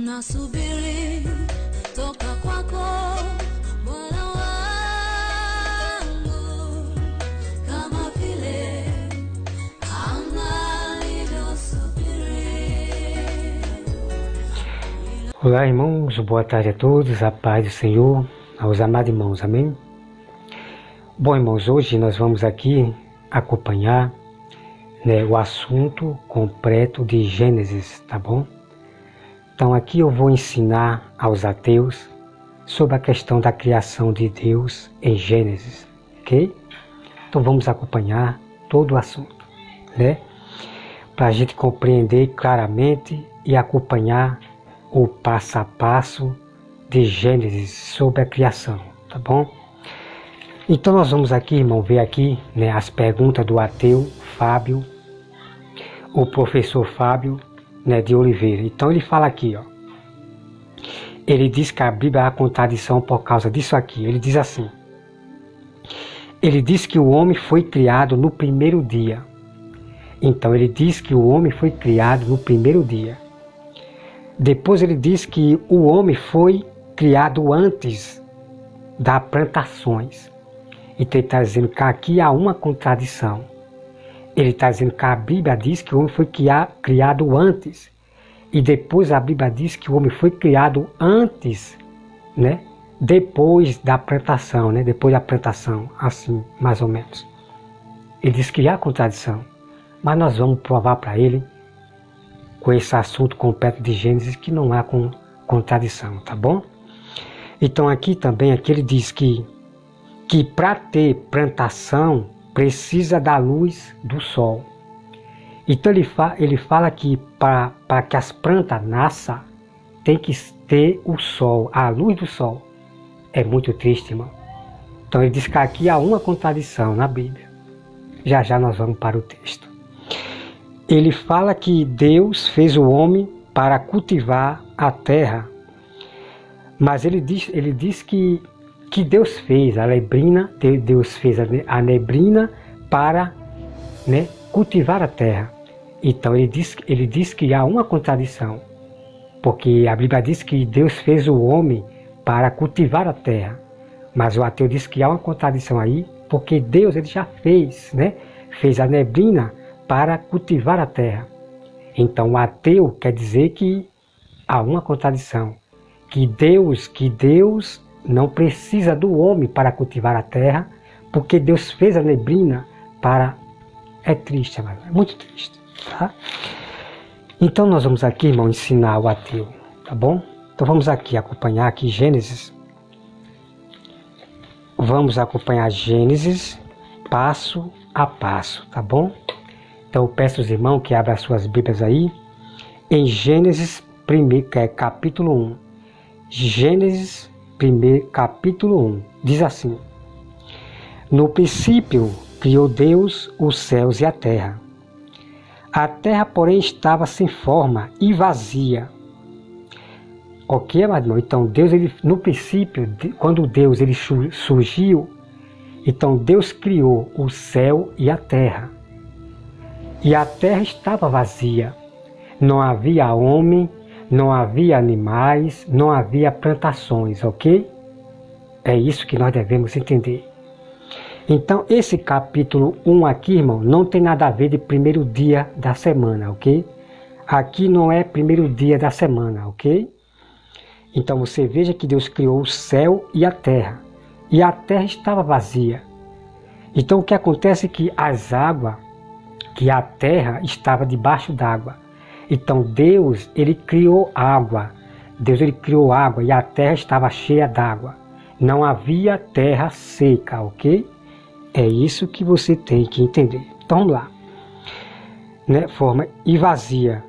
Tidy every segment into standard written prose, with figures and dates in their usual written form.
Nasubiri toka kwako Bwana wangu, kama vile anga lilivyosubiri. Olá, irmãos, boa tarde a todos, a paz do Senhor, aos amados irmãos, amém? Bom, irmãos, hoje nós vamos aqui acompanhar o assunto completo de Gênesis, tá bom? Então aqui eu vou ensinar aos ateus sobre a questão da criação de Deus em Gênesis, ok? Então vamos acompanhar todo o assunto, né? Para a gente compreender claramente e acompanhar o passo a passo de Gênesis sobre a criação, tá bom? Então nós vamos aqui, irmão, ver aqui, as perguntas do ateu Fábio, o professor Fábio, de Oliveira. Então ele fala aqui, ó. Ele diz que a Bíblia é a contradição por causa disso aqui. Ele diz assim: ele diz que o homem foi criado no primeiro dia. Então ele diz que o homem foi criado no primeiro dia. Depois ele diz que o homem foi criado antes das plantações. Então ele está dizendo que aqui há uma contradição. Ele está dizendo que a Bíblia diz que o homem foi criado antes. E depois a Bíblia diz que o homem foi criado antes, depois da plantação, depois da plantação, assim, mais ou menos. Ele diz que há contradição. Mas nós vamos provar para ele, com esse assunto completo de Gênesis, que não há contradição, tá bom? Então aqui também, aqui ele diz que para ter plantação, precisa da luz do sol. Então ele fala que para que as plantas nasçam, tem que ter o sol, a luz do sol. É muito triste, irmão. Então ele diz que aqui há uma contradição na Bíblia. Já já nós vamos para o texto. Ele fala que Deus fez o homem para cultivar a terra. Mas ele diz que Deus fez a neblina, Deus fez a neblina para cultivar a terra. Então ele diz que há uma contradição, porque a Bíblia diz que Deus fez o homem para cultivar a terra, mas o ateu diz que há uma contradição aí, porque Deus ele já fez, fez a neblina para cultivar a terra. Então o ateu quer dizer que há uma contradição, que Deus não precisa do homem para cultivar a terra, porque Deus fez a neblina para... É triste, é muito triste, tá? Então nós vamos aqui, irmão, ensinar o ateu, tá bom? Então vamos aqui acompanhar aqui Gênesis. Vamos acompanhar Gênesis passo a passo, tá bom? Então eu peço aos irmãos que abram as suas Bíblias aí, em Gênesis capítulo 1. Gênesis capítulo 1, diz assim: no princípio criou Deus os céus e a terra. A terra, porém, estava sem forma e vazia. Ok, amado irmão? Então Deus, no princípio, quando Deus surgiu, então Deus criou o céu e a terra. E a terra estava vazia. Não havia homem, não havia animais, não havia plantações, ok? É isso que nós devemos entender. Então, esse capítulo 1 aqui, irmão, não tem nada a ver de primeiro dia da semana, ok? Aqui não é primeiro dia da semana, ok? Então, você veja que Deus criou o céu e a terra estava vazia. Então, o que acontece é que as águas, que a terra estava debaixo d'água. Então Deus, ele criou água. Deus, ele criou água e a terra estava cheia d'água. Não havia terra seca, ok? É isso que você tem que entender. Então vamos lá. Forma e vazia.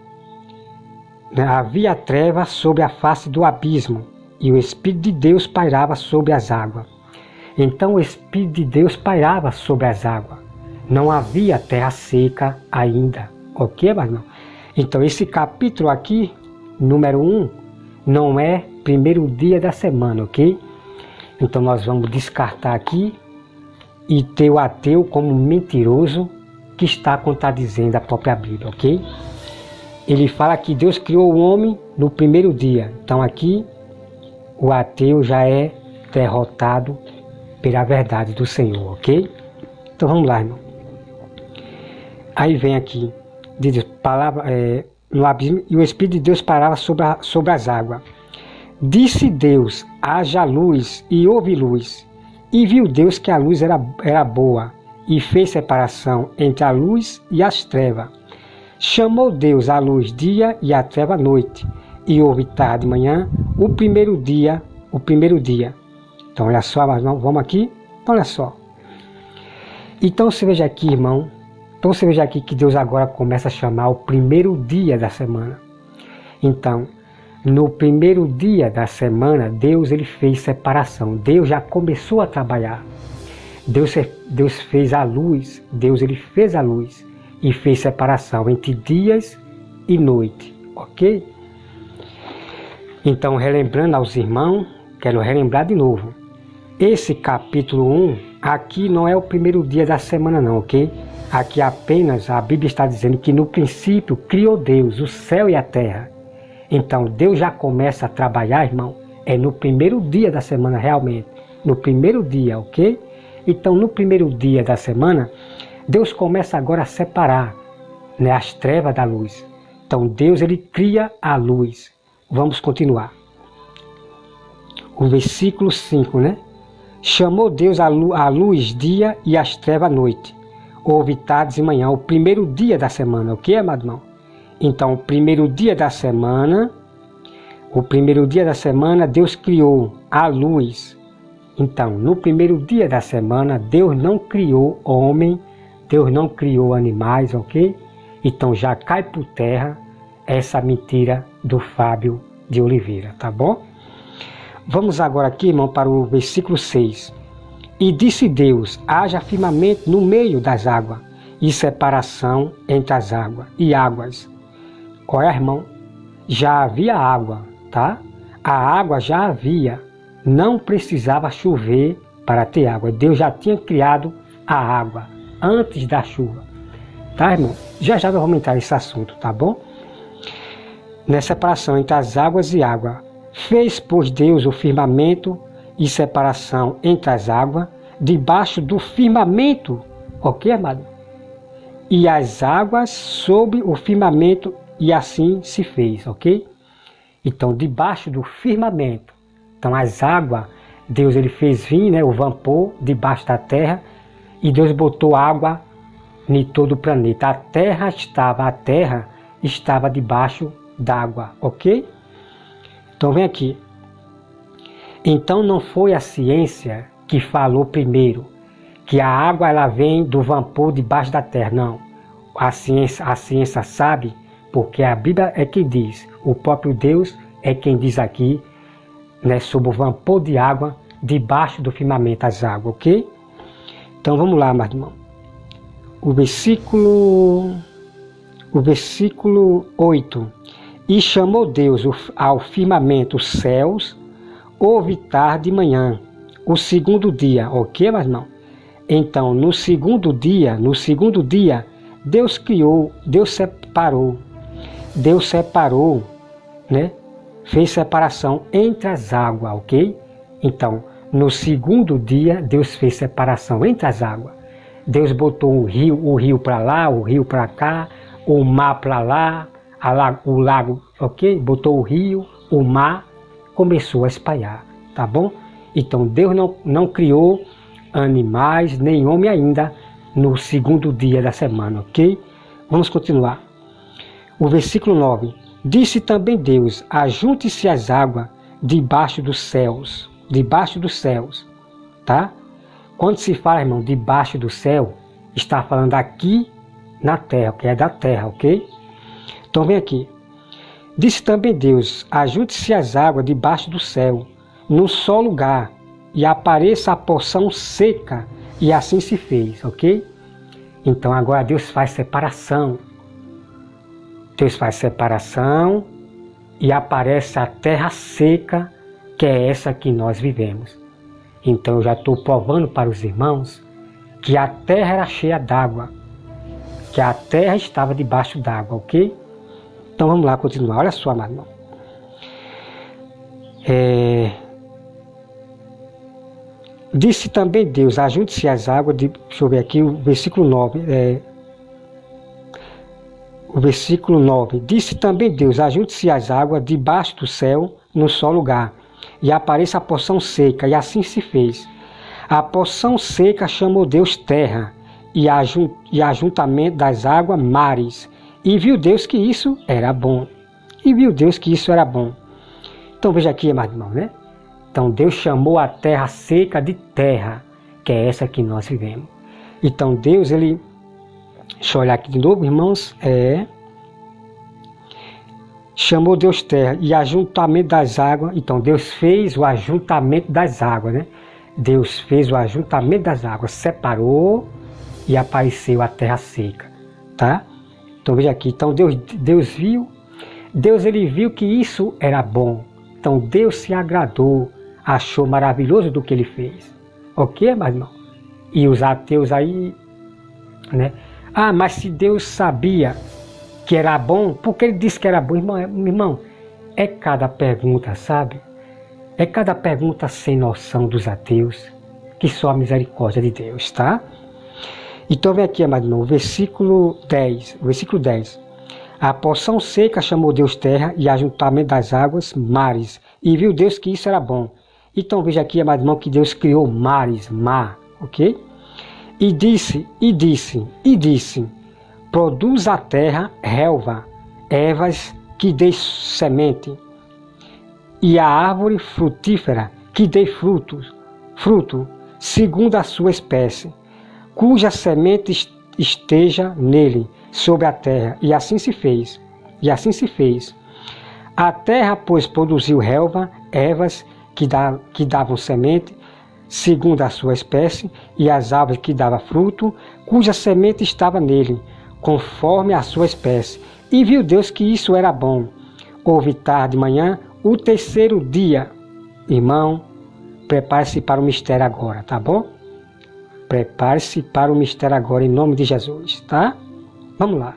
Havia treva sobre a face do abismo e o Espírito de Deus pairava sobre as águas. Então o Espírito de Deus pairava sobre as águas. Não havia terra seca ainda, ok, mas não? Então esse capítulo aqui, número 1, não é primeiro dia da semana, ok? Então nós vamos descartar aqui e ter o ateu como mentiroso que está contradizendo a própria Bíblia, ok? ele fala que Deus criou o homem no primeiro dia. Então aqui o ateu já é derrotado pela verdade do Senhor, ok? Então vamos lá, irmão. Aí vem aqui, diz palavra, no abismo, e o Espírito de Deus parava sobre as águas. Disse Deus, haja luz, e houve luz. E viu Deus que a luz era boa, e fez separação entre a luz e as trevas. Chamou Deus a luz dia e a treva noite, e houve tarde e manhã, o primeiro dia. Então olha só, vamos aqui, então, olha só. Então você veja aqui, irmão, que Deus agora começa a chamar o primeiro dia da semana. Então, no primeiro dia da semana, Deus ele fez separação, Deus já começou a trabalhar. Deus fez a luz, ele fez a luz e fez separação entre dias e noite, ok? Então, relembrando aos irmãos, quero relembrar de novo. Esse capítulo 1, aqui não é o primeiro dia da semana não, ok? Aqui apenas a Bíblia está dizendo que no princípio criou Deus o céu e a terra. Então Deus já começa a trabalhar, irmão, no primeiro dia da semana realmente. No primeiro dia, ok? Então no primeiro dia da semana, Deus começa agora a separar, né, as trevas da luz. Então Deus ele cria a luz. Vamos continuar. O versículo 5, né? Chamou Deus a luz dia e as trevas noite. Houve tardes e manhã, o primeiro dia da semana, ok, amado irmão? Então, o primeiro dia da semana, Deus criou a luz. Então, no primeiro dia da semana, Deus não criou homem, Deus não criou animais, ok? Então, já cai por terra essa mentira do Fábio de Oliveira, tá bom? Vamos agora aqui, irmão, para o versículo 6. E disse Deus, haja firmamento no meio das águas, e separação entre as águas e águas. Olha, irmão, já havia água, tá? A água já havia, não precisava chover para ter água. Deus já tinha criado a água antes da chuva, tá, irmão? Já nós vamos entrar nesse assunto, tá bom? Nessa separação entre as águas e água. Fez, pois, Deus o firmamento e separação entre as águas, debaixo do firmamento, ok, amado? E as águas sob o firmamento, e assim se fez, ok? Então, debaixo do firmamento. Então, as águas, Deus ele fez vir, né, o vapor debaixo da terra, e Deus botou água em todo o planeta. A terra estava debaixo d'água, ok? Então, vem aqui. Então, não foi a ciência que falou primeiro que a água ela vem do vapor debaixo da terra. Não. A ciência sabe, porque a Bíblia é que diz. O próprio Deus é quem diz aqui, né, sobre o vapor de água debaixo do firmamento, as águas, ok? Então, vamos lá, meu irmão. O versículo 8. E chamou Deus ao firmamento os céus, houve tarde e manhã, o segundo dia, ok, meu irmão? Então, no segundo dia, Deus criou, Deus separou, né? Fez separação entre as águas, ok? Então, no segundo dia, Deus fez separação entre as águas. Deus botou o rio para lá, o rio para cá, o mar para lá, o lago, ok? Botou o rio, o mar, começou a espalhar, tá bom? Então Deus não criou animais, nem homem ainda, no segundo dia da semana, ok? Vamos continuar. O versículo 9. Disse também Deus, ajunte-se as águas debaixo dos céus, tá? Quando se fala, irmão, debaixo do céu, está falando aqui na terra, que é da terra, ok? Então vem aqui. Disse também Deus, ajunte-se as águas debaixo do céu, num só lugar, e apareça a porção seca, e assim se fez, ok? Então agora Deus faz separação. E aparece a terra seca, que é essa que nós vivemos. Então eu já estou provando para os irmãos que a terra era cheia d'água, que a terra estava debaixo d'água, ok? Então vamos lá continuar. Olha só, amado irmão. Disse também Deus, ajunte-se as águas, deixa eu ver aqui o versículo 9. O versículo 9. Disse também Deus, ajunte-se as águas debaixo do céu, no só lugar, e apareça a porção seca, e assim se fez. A porção seca chamou Deus terra, e ajuntamento das águas mares. E viu Deus que isso era bom. E viu Deus que isso era bom. Então veja aqui, amado irmão, né? Então Deus chamou a terra seca de terra, que é essa que nós vivemos. Então Deus, ele... Deixa eu olhar aqui de novo, irmãos. Chamou Deus terra e ajuntamento das águas. Então Deus fez o ajuntamento das águas, né? Deus fez o ajuntamento das águas, separou e apareceu a terra seca, tá? Então veja aqui, então Deus viu, ele viu que isso era bom. Então Deus se agradou, achou maravilhoso do que ele fez. Ok, mas irmão? E os ateus aí, né? Ah, mas se Deus sabia que era bom, por que ele disse que era bom? Irmão, é cada pergunta, sabe? É cada pergunta sem noção dos ateus, que só a misericórdia de Deus, tá? Então vem aqui, amado irmão, versículo 10. A porção seca chamou Deus terra e ajuntamento das águas mares. E viu Deus que isso era bom. Então veja aqui, amado irmão, que Deus criou mares, mar, ok? E disse, produz a terra relva, ervas que dê semente, e a árvore frutífera que dê fruto, segundo a sua espécie, cuja semente esteja nele, sobre a terra. E assim se fez. A terra, pois, produziu relva, ervas que davam semente, segundo a sua espécie, e as árvores que davam fruto, cuja semente estava nele, conforme a sua espécie. E viu Deus que isso era bom. Houve tarde de manhã, o terceiro dia. Irmão, prepare-se para o mistério agora, tá bom? Prepare-se para o mistério agora, em nome de Jesus, tá? Vamos lá.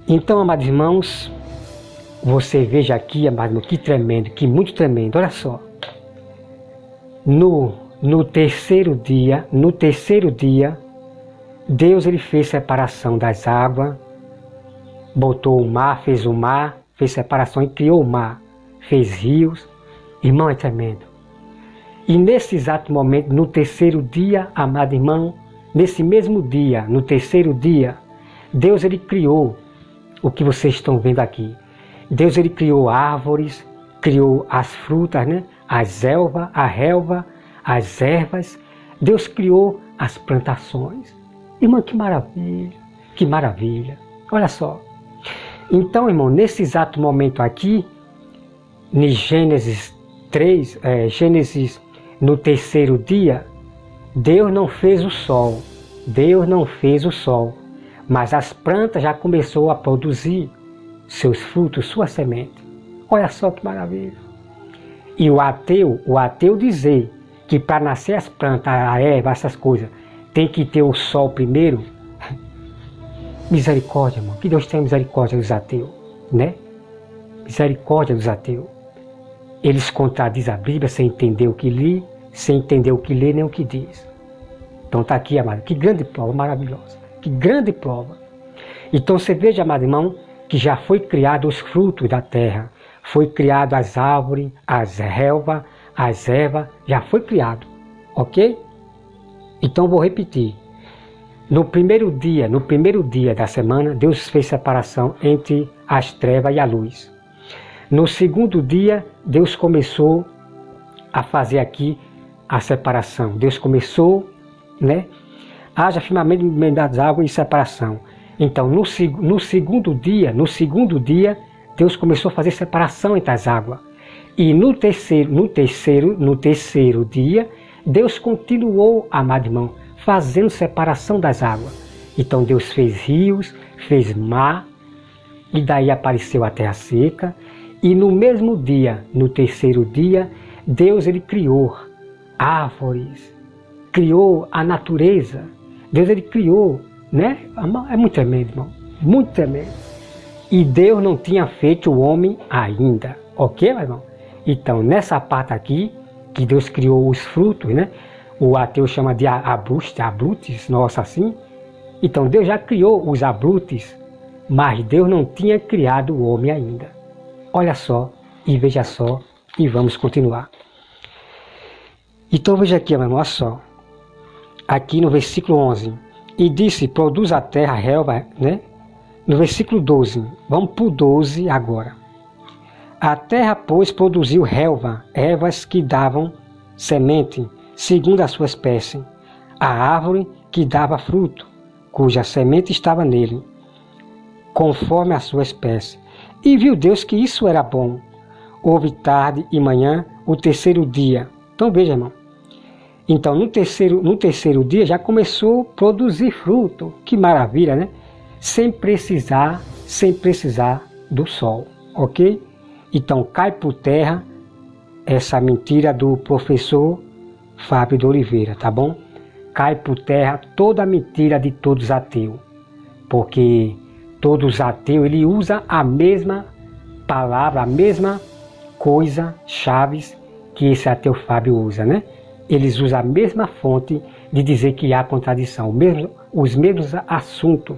Então, amados irmãos, você veja aqui, amado irmão, que tremendo, que muito tremendo. Olha só. No terceiro dia, Deus ele fez separação das águas, botou o mar, fez separação e criou o mar, fez rios. Irmão, é tremendo. E nesse exato momento, no terceiro dia, amado irmão, nesse mesmo dia, no terceiro dia, Deus ele criou o que vocês estão vendo aqui. Deus ele criou árvores, criou as frutas, né? As relva, as ervas. Deus criou as plantações. Irmão, que maravilha, que maravilha. Olha só. Então, irmão, nesse exato momento aqui, em Gênesis 3, no terceiro dia, Deus não fez o sol. Mas as plantas já começou a produzir seus frutos, sua semente. Olha só que maravilha. E o ateu dizer que para nascer as plantas, a erva, essas coisas, tem que ter o sol primeiro. Misericórdia, irmão. Que Deus tenha misericórdia dos ateus, né? Misericórdia dos ateus. Eles contradizem a Bíblia sem entender o que lê, nem o que diz. Então está aqui, amado. Que grande prova maravilhosa. Que grande prova. Então você veja, amado irmão, que já foi criado os frutos da terra. Foi criado as árvores, as relvas, as ervas. Já foi criado. Ok? Então vou repetir. No primeiro dia da semana, Deus fez separação entre as trevas e a luz. No segundo dia, Deus começou a fazer aqui a separação. Deus começou, né? Haja firmamento no meio das águas e separação. Então, no segundo dia, Deus começou a fazer separação entre as águas. E no terceiro dia, Deus continuou, amado irmão, fazendo separação das águas. Então Deus fez rios, fez mar, e daí apareceu a terra seca. E no mesmo dia, no terceiro dia, Deus ele criou árvores, criou a natureza. Deus ele criou, né? É muito tremendo, irmão, muito tremendo. E Deus não tinha feito o homem ainda. Ok, meu irmão? Então, nessa parte aqui, que Deus criou os frutos, né? O ateu chama de abrutes, nossa, assim. Então, Deus já criou os abrutes, mas Deus não tinha criado o homem ainda. Olha só, e veja só, e vamos continuar. Então, veja aqui, meu irmão, olha só. Aqui no versículo 11. E disse, produz a terra relva, né? No versículo 12, vamos para o 12 agora. A terra, pois, produziu relva, ervas que davam semente, segundo a sua espécie. A árvore que dava fruto, cuja semente estava nele, conforme a sua espécie. E viu Deus que isso era bom. Houve tarde e manhã, o terceiro dia. Então veja, irmão. Então no terceiro dia já começou a produzir fruto. Que maravilha, né? Sem precisar do sol, ok? Então cai por terra essa mentira do professor Fábio de Oliveira, tá bom? Cai por terra toda a mentira de todos os ateus, porque todos os ateus, ele usa a mesma palavra, a mesma coisa, chaves, que esse ateu Fábio usa, né? Eles usam a mesma fonte de dizer que há contradição, os mesmos assuntos,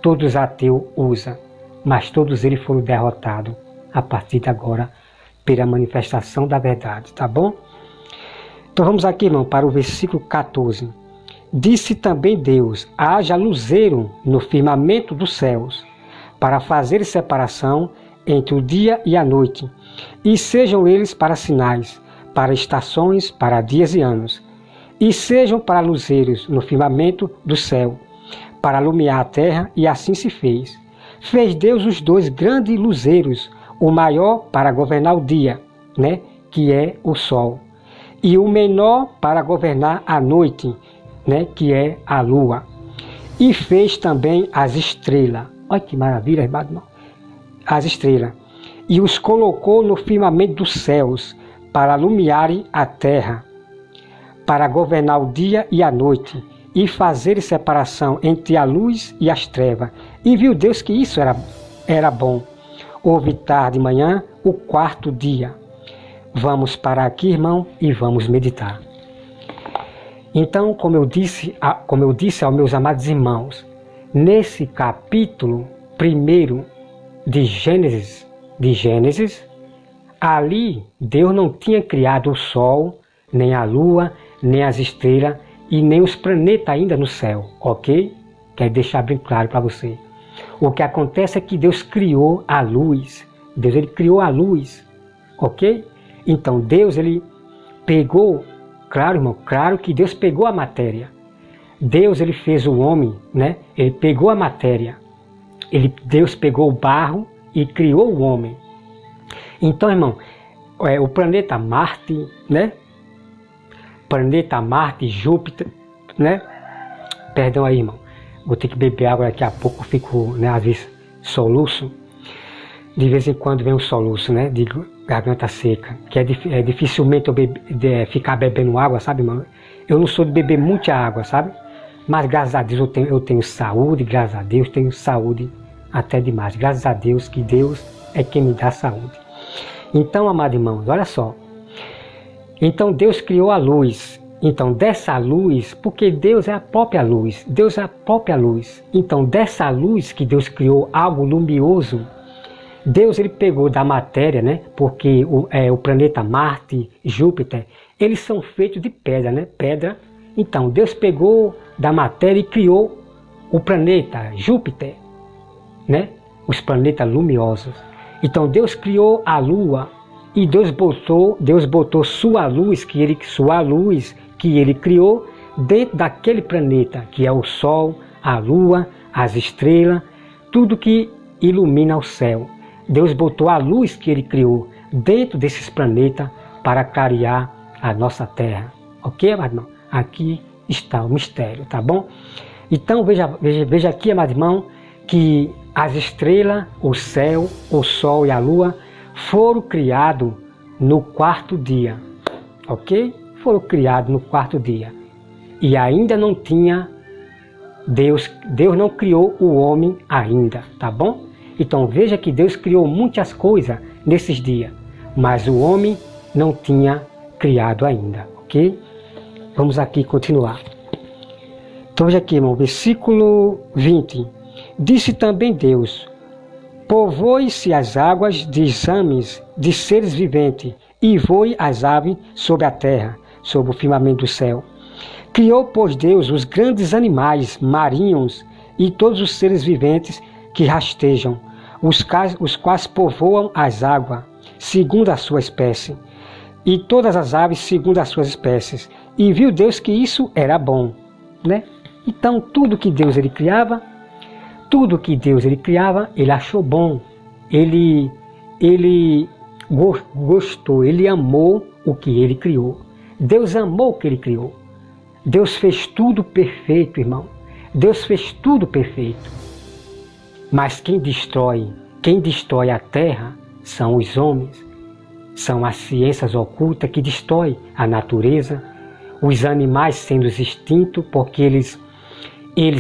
todos os ateus usam, mas todos eles foram derrotados a partir de agora pela manifestação da verdade, tá bom? Então vamos aqui, irmão, para o versículo 14. Disse também Deus, haja luzeiro no firmamento dos céus, para fazer separação entre o dia e a noite, e sejam eles para sinais, para estações, para dias e anos, e sejam para luzeiros no firmamento do céu, para iluminar a terra, e assim se fez. Fez Deus os dois grandes luzeiros, o maior para governar o dia, né, que é o sol, e o menor para governar a noite, né, que é a lua. E fez também as estrelas. Olha que maravilha, irmão. As estrelas. E os colocou no firmamento dos céus, para iluminarem a terra, para governar o dia e a noite, e fazer separação entre a luz e as trevas. E viu Deus que isso era bom. Houve tarde e manhã, o quarto dia. Vamos parar aqui, irmão, e vamos meditar. Então, como eu disse aos meus amados irmãos, nesse capítulo 1 de Gênesis, ali Deus não tinha criado o sol, nem a lua, nem as estrelas e nem os planetas ainda no céu, ok? Quero deixar bem claro para você. O que acontece é que Deus criou a luz. Deus, ele criou a luz, ok? Então Deus, ele pegou, claro, irmão, claro que Deus pegou a matéria. Deus, ele fez o homem, né? Ele pegou a matéria. Deus pegou o barro e criou o homem. Então, irmão, o planeta Marte, né? Planeta Marte, Júpiter, né? Perdão aí, irmão. Vou ter que beber água daqui a pouco, eu fico, né, às vezes, soluço. De vez em quando vem um soluço, né? De garganta seca. Que é dificilmente eu ficar bebendo água, sabe, irmão? Eu não sou de beber muita água, sabe? Mas graças a Deus eu tenho saúde, graças a Deus tenho saúde até demais. Graças a Deus que Deus é quem me dá saúde. Então, amados irmãos, olha só. Então Deus criou a luz. Então dessa luz, porque Deus é a própria luz. Deus é a própria luz. Então dessa luz que Deus criou algo luminoso, Deus, ele pegou da matéria, né? Porque o planeta Marte, Júpiter, eles são feitos de pedra, né? Pedra. Então Deus pegou da matéria e criou o planeta Júpiter, né? Os planetas luminosos. Então Deus criou a lua e Deus botou sua luz que ele criou dentro daquele planeta, que é o sol, a lua, as estrelas, tudo que ilumina o céu. Deus botou a luz que ele criou dentro desses planetas para clarear a nossa terra. Ok, amado irmão? Aqui está o mistério, tá bom? Então veja aqui, amado irmão, que as estrelas, o céu, o sol e a lua foram criados no quarto dia, ok? Foram criados no quarto dia. E ainda não tinha, Deus não criou o homem ainda, tá bom? Então veja que Deus criou muitas coisas nesses dias, mas o homem não tinha criado ainda, ok? Vamos aqui continuar. Então veja aqui, irmão, versículo 20. Disse também Deus: povoe-se as águas de exames de seres viventes, e voe as aves sobre a terra, sobre o firmamento do céu. Criou, pois, Deus os grandes animais marinhos e todos os seres viventes que rastejam, os quais povoam as águas, segundo a sua espécie, e todas as aves segundo as suas espécies. E viu Deus que isso era bom, né? Então, tudo que Deus criava, ele achou bom. Ele gostou, ele amou o que ele criou. Deus amou o que ele criou. Deus fez tudo perfeito, irmão. Deus fez tudo perfeito. Mas quem destrói a terra são os homens. São as ciências ocultas que destroem a natureza, os animais sendo extintos, porque eles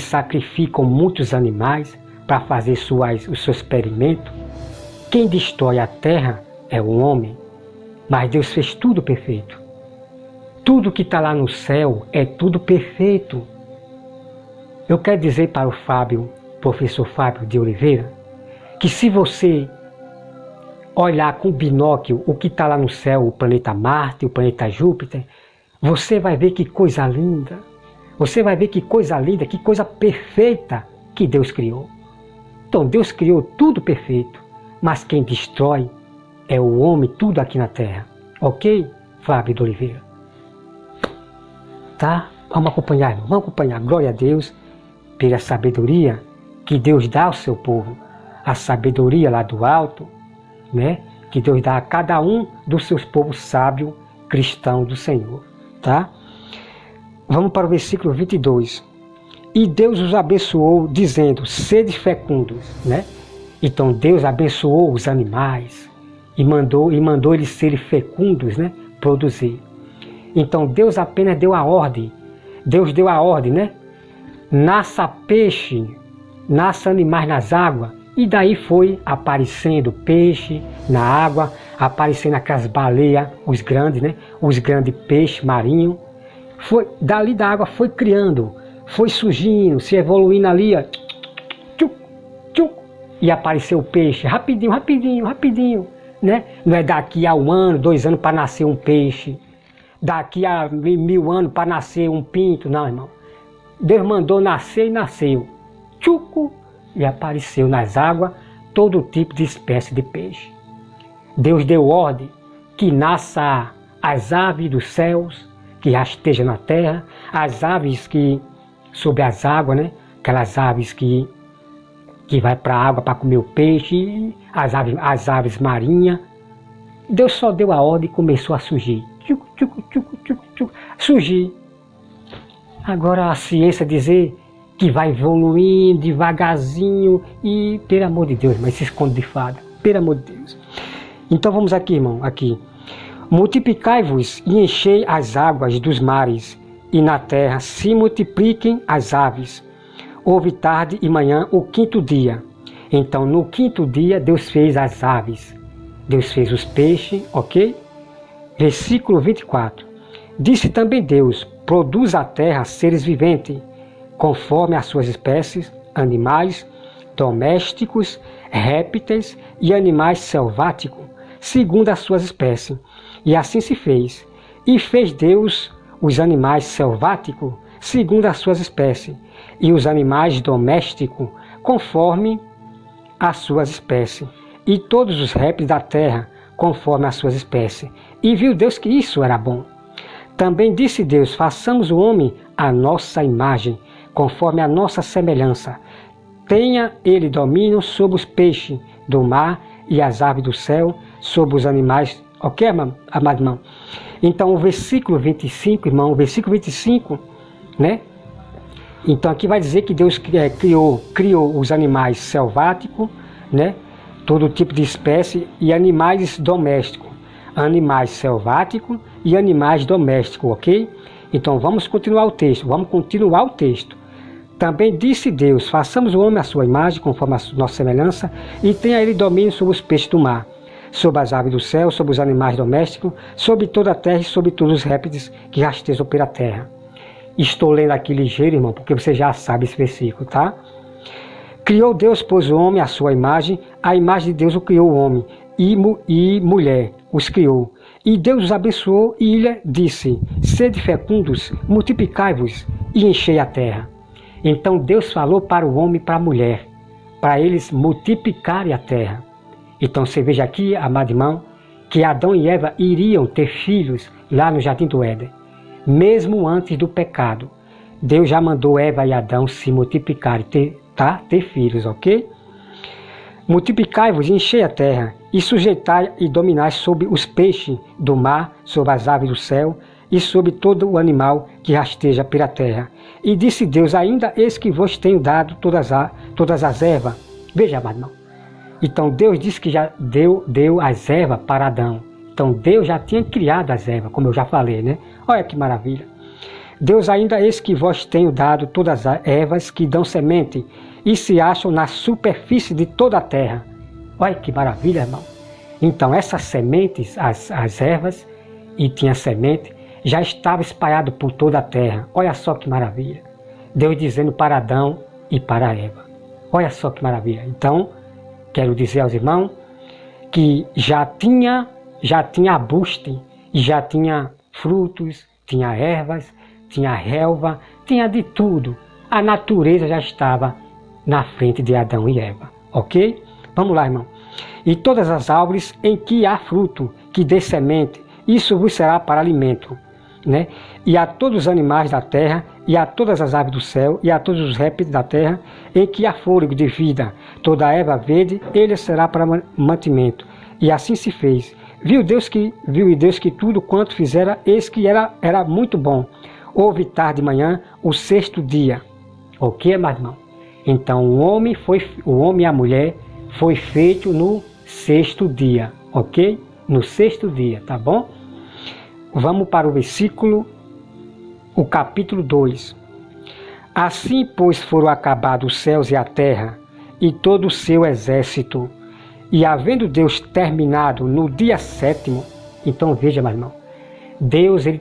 sacrificam muitos animais para fazer os seus experimentos. Quem destrói a terra é o homem, mas Deus fez tudo perfeito. Tudo que está lá no céu é tudo perfeito. Eu quero dizer para o professor Fábio de Oliveira, que se você olhar com binóculo o que está lá no céu, o planeta Marte, o planeta Júpiter, você vai ver que coisa linda. Você vai ver que coisa linda, que coisa perfeita que Deus criou. Então Deus criou tudo perfeito, mas quem destrói é o homem, tudo aqui na terra. Ok, Fábio de Oliveira? Tá? Vamos acompanhar, irmão. Vamos acompanhar. Glória a Deus pela sabedoria que Deus dá ao seu povo. A sabedoria lá do alto, né? Que Deus dá a cada um dos seus povos sábios, cristãos do Senhor. Tá? Vamos para o versículo 22. E Deus os abençoou, dizendo: sede fecundos, né? Então Deus abençoou os animais e mandou eles serem fecundos, né? Produzir. Então Deus apenas deu a ordem. Deus deu a ordem, né? Nasça peixe, nasça animais nas águas. E daí foi aparecendo peixe na água, aparecendo aquelas baleias, os grandes, né? Os grandes peixes marinhos. Foi, dali da água foi criando, foi surgindo, se evoluindo ali, ó, e apareceu o peixe, rapidinho, né? Não é daqui a 1 ano, 2 anos para nascer um peixe, daqui a 1000 anos para nascer um pinto, não, irmão. Deus mandou nascer e nasceu, e apareceu nas águas todo tipo de espécie de peixe. Deus deu ordem que nasça as aves dos céus, que rastejam na terra, as aves que sobre as águas, né? Aquelas aves que vai para a água para comer o peixe, as aves marinhas. Deus só deu a ordem e começou a surgir. Surgir. Agora a ciência dizer que vai evoluindo devagarzinho e, pelo amor de Deus, mas se esconde de fada. Pelo amor de Deus. Então vamos aqui, irmão, aqui. Multiplicai-vos e enchei as águas dos mares, e na terra se multipliquem as aves. Houve tarde e manhã o 5º dia. Então no 5º dia Deus fez as aves. Deus fez os peixes, ok? Versículo 24. Disse também Deus: produz a terra seres viventes, conforme as suas espécies, animais domésticos, répteis e animais selváticos, segundo as suas espécies. E assim se fez. E fez Deus os animais selváticos, segundo as suas espécies, e os animais domésticos, conforme as suas espécies, e todos os répteis da terra, conforme as suas espécies. E viu Deus que isso era bom. Também disse Deus: façamos o homem à nossa imagem, conforme a nossa semelhança. Tenha ele domínio sobre os peixes do mar e as aves do céu, sobre os animais. Ok, amado irmão? Então o versículo 25, irmão, o versículo 25, né? Então aqui vai dizer que Deus criou os animais selváticos, né? Todo tipo de espécie, e animais domésticos. Animais selváticos e animais domésticos, ok? Então vamos continuar o texto, Também disse Deus, façamos o homem à sua imagem, conforme a nossa semelhança, e tenha ele domínio sobre os peixes do mar, sobre as aves do céu, sobre os animais domésticos, sobre toda a terra e sobre todos os répteis que rastejam pela terra. Estou lendo aqui ligeiro, irmão, porque você já sabe esse versículo, tá? Criou Deus, pois, o homem à sua imagem, a imagem de Deus o criou o homem, e mulher os criou. E Deus os abençoou e lhe disse, sede fecundos, multiplicai-vos e enchei a terra. Então Deus falou para o homem e para a mulher, para eles multiplicarem a terra. Então você veja aqui, amado irmão, que Adão e Eva iriam ter filhos lá no Jardim do Éden, mesmo antes do pecado. Deus já mandou Eva e Adão se multiplicarem, ter filhos, ok? Multiplicai-vos e enchei a terra, e sujeitai e dominai sobre os peixes do mar, sobre as aves do céu, e sobre todo o animal que rasteja pela terra. E disse Deus, ainda eis que vos tenho dado todas as ervas. Veja, amado irmão. Então Deus disse que já deu as ervas para Adão. Então Deus já tinha criado as ervas, como eu já falei, né? Olha que maravilha. Deus ainda eis que vos tenho dado todas as ervas que dão semente e se acham na superfície de toda a terra. Olha que maravilha, irmão. Então essas sementes, as ervas, e tinha semente, já estava espalhado por toda a terra. Olha só que maravilha. Deus dizendo para Adão e para Eva. Olha só que maravilha. Então, quero dizer aos irmãos que já tinha arbusto, e já tinha frutos, tinha ervas, tinha relva, tinha de tudo. A natureza já estava na frente de Adão e Eva. Ok? Vamos lá, irmão. E todas as árvores em que há fruto, que dê semente, isso vos será para alimento. Né? E a todos os animais da terra, e a todas as aves do céu, e a todos os répteis da terra, em que há fôlego de vida, toda a erva verde, ele será para mantimento. E assim se fez. Viu Deus que tudo quanto fizera, eis que era muito bom. Houve tarde de manhã, o sexto dia. Ok, meu irmão? Então o homem e a mulher foi feito no sexto dia. Ok? No sexto dia, tá bom? Vamos para o capítulo 2. Assim, pois, foram acabados os céus e a terra, e todo o seu exército. E havendo Deus terminado no dia sétimo, então veja, meu irmão, Deus ele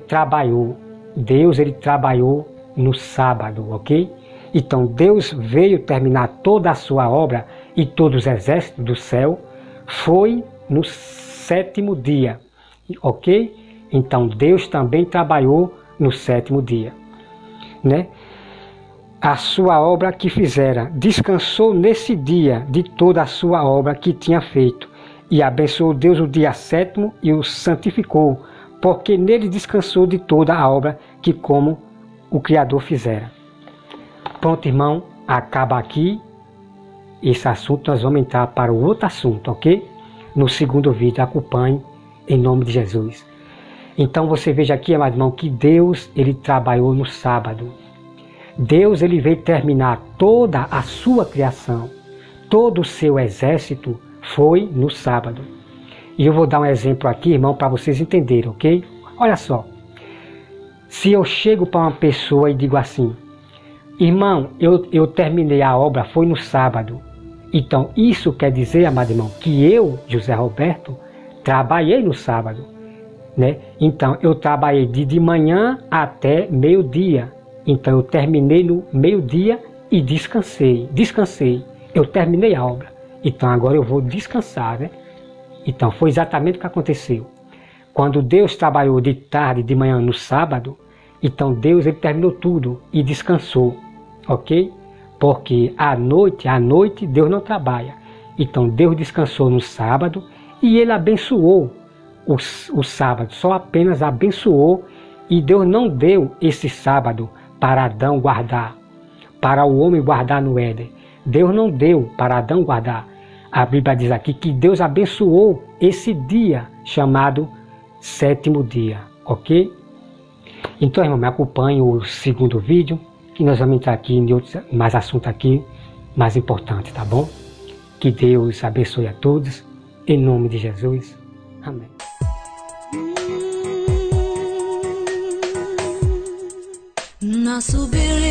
trabalhou no sábado, ok? Então Deus veio terminar toda a sua obra e todos os exércitos do céu, foi no sétimo dia, ok? Então Deus também trabalhou no sétimo dia, né? A sua obra que fizera, descansou nesse dia de toda a sua obra que tinha feito, e abençoou Deus o dia sétimo e o santificou, porque nele descansou de toda a obra que como o Criador fizera. Pronto, irmão, acaba aqui esse assunto. Nós vamos entrar para o outro assunto, ok? No segundo vídeo, acompanhe em nome de Jesus. Então você veja aqui, amado irmão, que Deus ele trabalhou no sábado. Deus ele veio terminar toda a sua criação, todo o seu exército foi no sábado. E eu vou dar um exemplo aqui, irmão, para vocês entenderem, ok? Olha só, se eu chego para uma pessoa e digo assim, irmão, eu terminei a obra, foi no sábado. Então isso quer dizer, amado irmão, que eu, José Roberto, trabalhei no sábado, né? Então eu trabalhei de manhã até meio-dia. Então eu terminei no meio-dia e descansei. Eu terminei a obra. Então agora eu vou descansar, né? Então foi exatamente o que aconteceu. Quando Deus trabalhou de tarde, de manhã, no sábado, então Deus ele terminou tudo e descansou, ok? Porque à noite Deus não trabalha. Então Deus descansou no sábado e ele abençoou o sábado, só apenas abençoou, e Deus não deu esse sábado para Adão guardar, para o homem guardar no Éden. Deus não deu para Adão guardar. A Bíblia diz aqui que Deus abençoou esse dia chamado sétimo dia, ok? Então, irmão, me acompanhe o segundo vídeo, que nós vamos entrar aqui em outros mais assuntos aqui, mais importantes, tá bom? Que Deus abençoe a todos, em nome de Jesus. Amém. Nasubiri